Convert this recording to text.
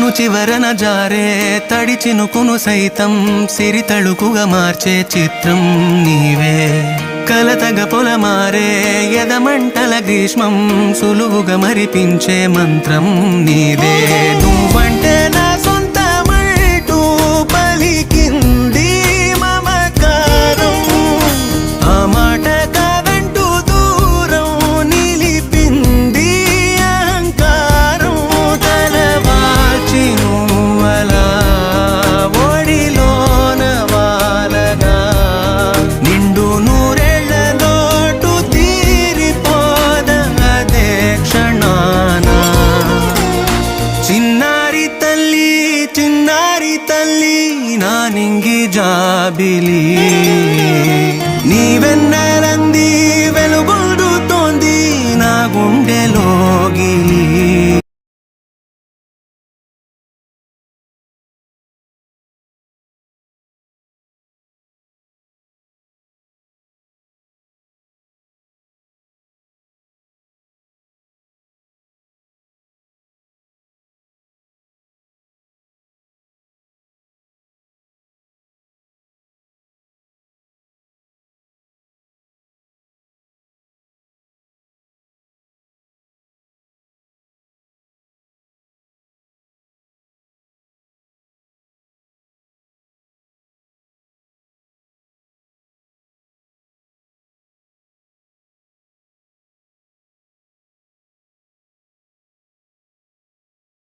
చివరన జారే తడి చినుకును సైతం సిరి తళుకుగా మార్చే చిత్రం నీవే. కలతగ పొలమారే ఎదమంటల గ్రీష్మం సులువుగా మరిపించే మంత్రం నీదే. నువ్వంటే నా సొంతమంటూ పలికింది మమకారం, ఆ మాట కాదంటూ దూరం నిలిపింది అహంకారం. తలవాల్చి నువ్వలా ఒడిలోన వాలగా నిండు నూరేళ్ల లోటు తీరిపోదదే క్షణాన. చిన్నారి తల్లి నా నింగి జాబిలి, నీ వెన్నెలంది వెలుగొందుతోంది నా గుండెలో